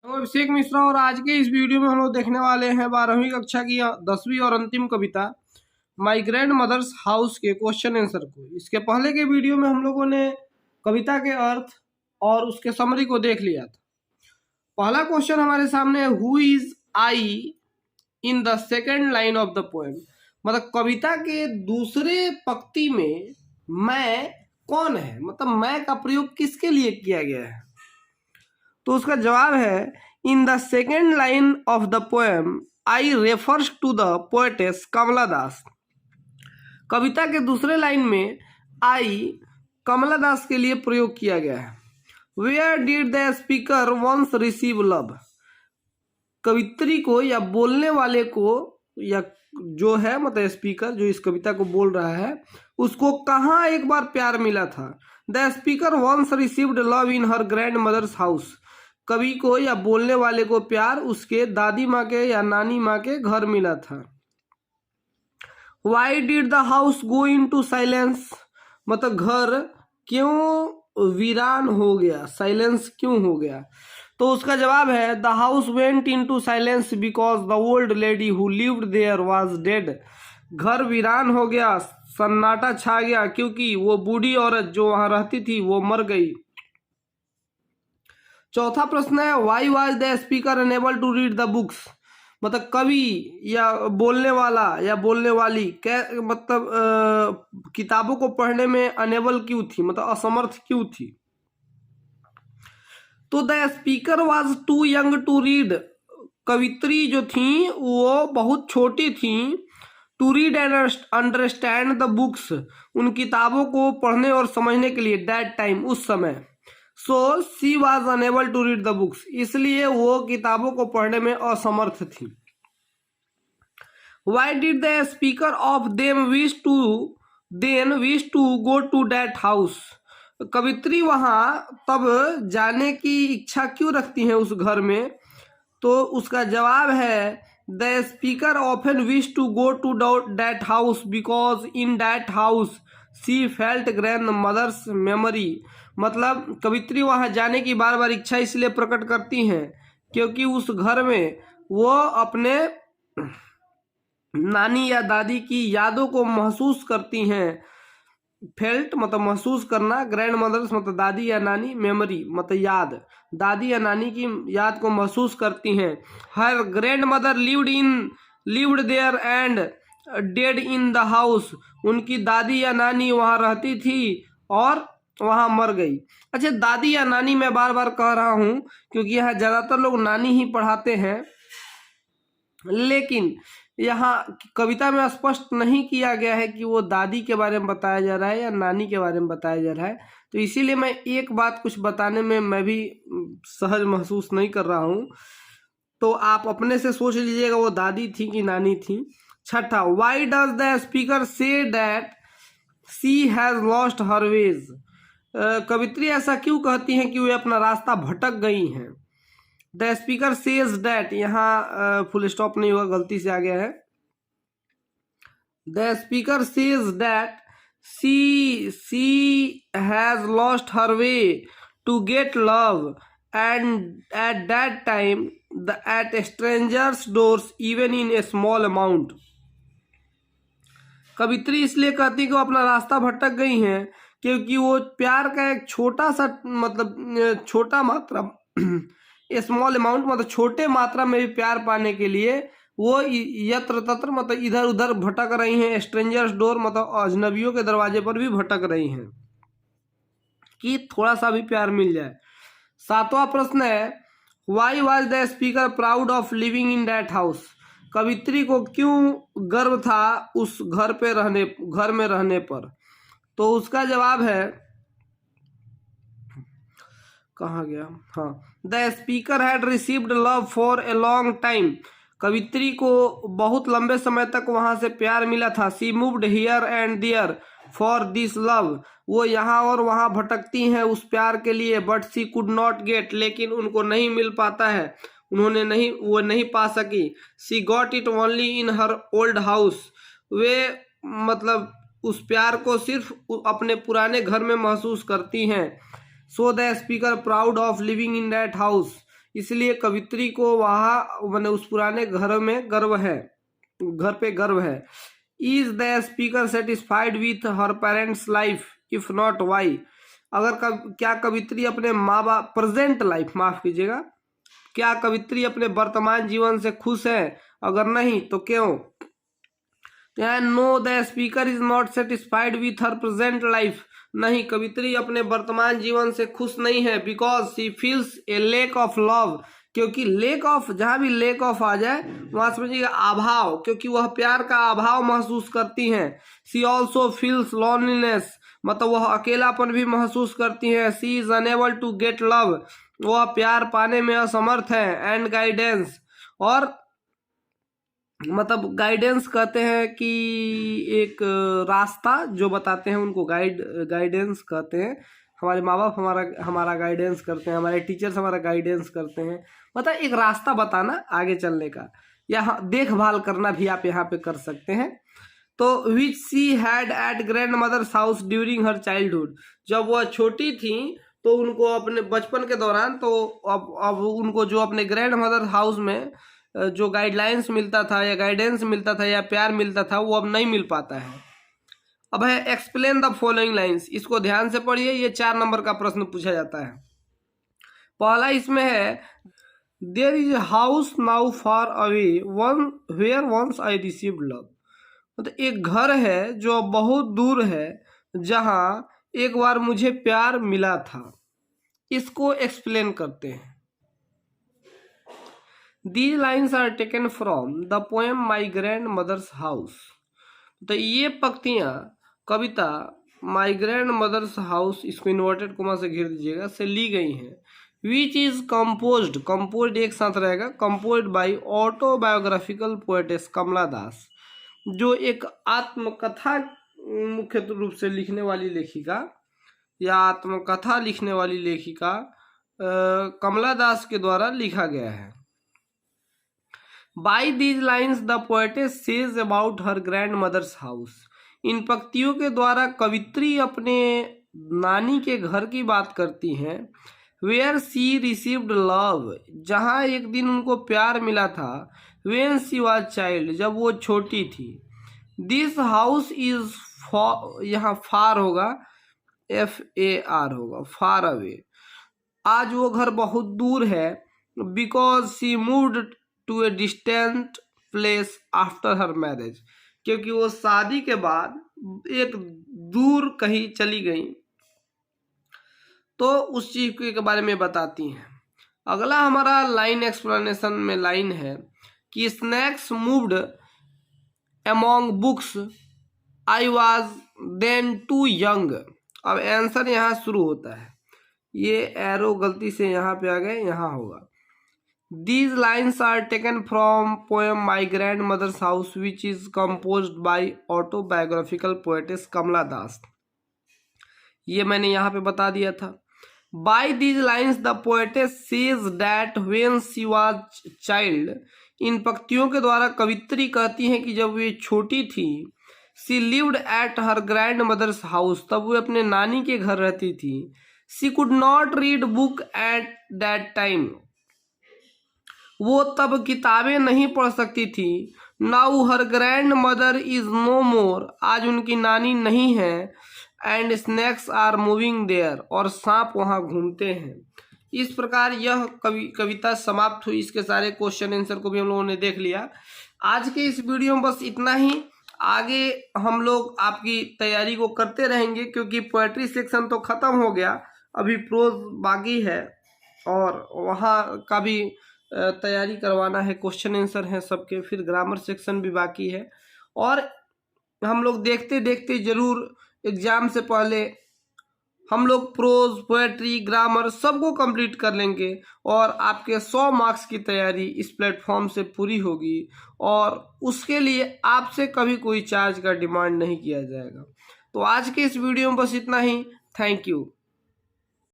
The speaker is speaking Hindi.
अभिषेक मिश्रा और आज के इस वीडियो में हम लोग देखने वाले हैं 12वीं कक्षा की 10वीं और अंतिम कविता माई ग्रैंड मदर्स हाउस के क्वेश्चन आंसर को। इसके पहले के वीडियो में हम लोगों ने कविता के अर्थ और उसके समरी को देख लिया था। पहला क्वेश्चन हमारे सामने है, who is I in the second line of the poem. मतलब कविता के दूसरे पंक्ति में मैं कौन है, मतलब मैं का प्रयोग किसके लिए किया गया है। तो उसका जवाब है, in the second line of the poem I refers to the poetess Kamala Das. कविता के दूसरे लाइन में आई कमला दास के लिए प्रयोग किया गया है। Where did the speaker once receive love. कवित्री को या बोलने वाले को या जो है मतलब स्पीकर जो इस कविता को बोल रहा है उसको कहाँ एक बार प्यार मिला था। The speaker once received love in her grandmother's house. कवि को या बोलने वाले को प्यार उसके दादी माँ के या नानी माँ के घर मिला था। Why did the house go into silence. मतलब घर क्यों वीरान हो गया, साइलेंस क्यों हो गया। तो उसका जवाब है, the house went into silence because the old lady who lived there was dead. घर वीरान हो गया, सन्नाटा छा गया क्योंकि वो बूढ़ी औरत जो वहां रहती थी वो मर गई। चौथा प्रश्न है, why was the speaker unable to read the books. मतलब कवि या बोलने वाला या बोलने वाली मतलब किताबों को पढ़ने में अनेबल क्यों थी, मतलब असमर्थ क्यों थी। तो the speaker was too young to read. कवित्री जो थी वो बहुत छोटी थी। To read and understand the books, उन किताबों को पढ़ने और समझने के लिए, दैट टाइम उस समय। So she was unable to read the books, इसलिए वो किताबों को पढ़ने में असमर्थ थी। Why did the speaker of them wish to go to that house. कवित्री वहां तब जाने की इच्छा क्यों रखती हैं उस घर में। तो उसका जवाब है, the speaker often wish to go to that house because in that house she felt grandmother's memory. मतलब कवित्री वहां जाने की बार बार इच्छा इसलिए प्रकट करती हैं क्योंकि उस घर में वो अपने नानी या दादी की यादों को महसूस करती हैं। फेल्ट मतलब महसूस करना, ग्रैंड मदर्स मतलब दादी या नानी, मेमोरी मतलब याद, दादी या नानी की याद को महसूस करती हैं। Her grand mother lived there and dead in the house. उनकी दादी या नानी वहां रहती थी और वहां मर गई। अच्छा, दादी या नानी मैं बार बार कह रहा हूं क्योंकि यहाँ ज्यादातर लोग नानी ही पढ़ाते हैं, लेकिन यहाँ कविता में स्पष्ट नहीं किया गया है कि वो दादी के बारे में बताया जा रहा है या नानी के बारे में बताया जा रहा है। तो इसीलिए मैं एक बात कुछ बताने में मैं भी सहज महसूस नहीं कर रहा हूँ। तो आप अपने से सोच लीजिएगा वो दादी थी कि नानी थी। छठा, why does the speaker say that she has lost her ways. कवित्री ऐसा क्यों कहती हैं कि वे अपना रास्ता भटक गई हैं। द स्पीकर सेज दैट, यहाँ फुल स्टॉप नहीं हुआ, गलती से आ गया है। The speaker says that she has lost her way to get love and at that time at strangers doors even in a small amount. कवित्री इसलिए कहती है कि वो अपना रास्ता भटक गई हैं क्योंकि वो प्यार का एक छोटा सा मतलब छोटा मात्रा स्मॉल अमाउंट मतलब छोटे मात्रा में भी प्यार पाने के लिए वो यत्र तत्र मतलब इधर उधर भटक रही हैं। स्ट्रेंजर्स डोर मतलब अजनबियों के दरवाजे पर भी भटक रही हैं कि थोड़ा सा भी प्यार मिल जाए। सातवां प्रश्न है, why was the speaker proud of living in that house. कवित्री को क्यों गर्व था उस घर में रहने पर। तो उसका जवाब है, कहाँ गया, हाँ, the speaker had received love for a long time. कवित्री को बहुत लंबे समय तक वहां से प्यार मिला था। She moved here and there for this love. वो यहाँ और वहां भटकती हैं उस प्यार के लिए। But she could not get, लेकिन उनको नहीं मिल पाता है, वो नहीं पा सकी। She got it only in her old house. वे मतलब उस प्यार को सिर्फ अपने पुराने घर में महसूस करती हैं। So the speaker proud of living in that house, इसलिए कवित्री को वहाँ मैंने उस पुराने घर में गर्व है, घर पे गर्व है। Is the speaker satisfied with her parents life, if not why? अगर क्या कवित्री अपने माँ बाप प्रेजेंट लाइफ, माफ कीजिएगा, क्या कवित्री अपने वर्तमान जीवन से खुश है? अगर नहीं तो क्यों? No, the speaker is not satisfied with her present life. नहीं, कवित्री अपने वर्तमान जीवन से खुश नहीं है। Because she feels a lack of love, क्योंकि लेक ऑफ, जहां भी लेक ऑफ आ जाए वहां समझिएगा अभाव, क्योंकि वह प्यार का अभाव महसूस करती हैं। शी ऑल्सो फील्स लोनलीनेस, मतलब वह अकेलापन भी महसूस करती हैं। She is unable to get love, वह प्यार पाने में असमर्थ है। एंड गाइडेंस, और मतलब गाइडेंस कहते हैं कि एक रास्ता जो बताते हैं उनको गाइडेंस कहते हैं। हमारे माँ बाप हमारा गाइडेंस करते हैं, हमारे टीचर्स हमारा गाइडेंस करते हैं, मतलब एक रास्ता बताना आगे चलने का, या देखभाल करना भी आप यहाँ पे कर सकते हैं। तो which she had at grandmother's house during her childhood, जब वह छोटी थी तो उनको अपने बचपन के दौरान, तो अब उनको जो अपने ग्रैंड मदर हाउस में जो गाइडलाइंस मिलता था या गाइडेंस मिलता था या प्यार मिलता था वो अब नहीं मिल पाता है। अब है एक्सप्लेन द फॉलोइंग लाइंस, इसको ध्यान से पढ़िए, ये 4 नंबर का प्रश्न पूछा जाता है। पहला इसमें है there is a house now far away one where once I received love, मतलब एक घर है जो बहुत दूर है जहां एक बार मुझे प्यार मिला था। इसको एक्सप्लेन करते हैं। These lines are taken from the poem My Grandmother's House, तो ये पंक्तियां कविता माई ग्रैंड मदर्स हाउस, इसको इन्वर्टेड कोमा से घेर दीजिएगा, से ली गई हैं। विच इज कंपोज्ड एक साथ रहेगा, composed by autobiographical poetess Kamala दास, जो एक आत्मकथा मुख्य रूप से लिखने वाली लेखिका या आत्मकथा लिखने वाली लेखिका कमला दास के द्वारा लिखा गया है। By these lines the poetess says about her grandmother's house, इन पंक्तियों के द्वारा कवित्री अपने नानी के घर की बात करती हैं। Where she received love, जहाँ एक दिन उनको प्यार मिला था। When she was child, जब वो छोटी थी। This house is far, यहाँ far होगा, FAR होगा, far away, आज वो घर बहुत दूर है। Because she moved to a distant place after her marriage, क्योंकि वो शादी के बाद एक दूर कहीं चली गई, तो उस चीज के बारे में बताती हैं। अगला हमारा लाइन एक्सप्लेनेशन में लाइन है कि snacks moved among books I was then too young. अब आंसर यहाँ शुरू होता है, ये एरो गलती से यहाँ पे आ गए, यहाँ होगा। These lines are taken from poem My Grandmother's House, which is composed by autobiographical poetess कमला दास। ये मैंने यहाँ पे बता दिया था। By these lines the poetess says that when she was child, इन पंक्तियों के द्वारा कवित्री कहती हैं कि जब वे छोटी थी, she lived at her grandmother's house, तब वे अपने नानी के घर रहती थी। She could not read book at that time, वो तब किताबें नहीं पढ़ सकती थी। नाउ हर ग्रैंड मदर इज नो मोर, आज उनकी नानी नहीं है। And snakes are moving there, और सांप वहाँ घूमते हैं। इस प्रकार यह कविता समाप्त हुई। इसके सारे क्वेश्चन आंसर को भी हम लोगों ने देख लिया। आज के इस वीडियो में बस इतना ही। आगे हम लोग आपकी तैयारी को करते रहेंगे, क्योंकि पोएट्री सेक्शन तो खत्म हो गया, अभी प्रोज बाकी है और वहाँ का भी तैयारी करवाना है, क्वेश्चन आंसर हैं सबके, फिर ग्रामर सेक्शन भी बाकी है। और हम लोग देखते देखते जरूर एग्जाम से पहले हम लोग प्रोज, पोएट्री, ग्रामर सबको कंप्लीट कर लेंगे और आपके 100 मार्क्स की तैयारी इस प्लेटफॉर्म से पूरी होगी। और उसके लिए आपसे कभी कोई चार्ज का डिमांड नहीं किया जाएगा। तो आज के इस वीडियो में बस इतना ही। Thank you.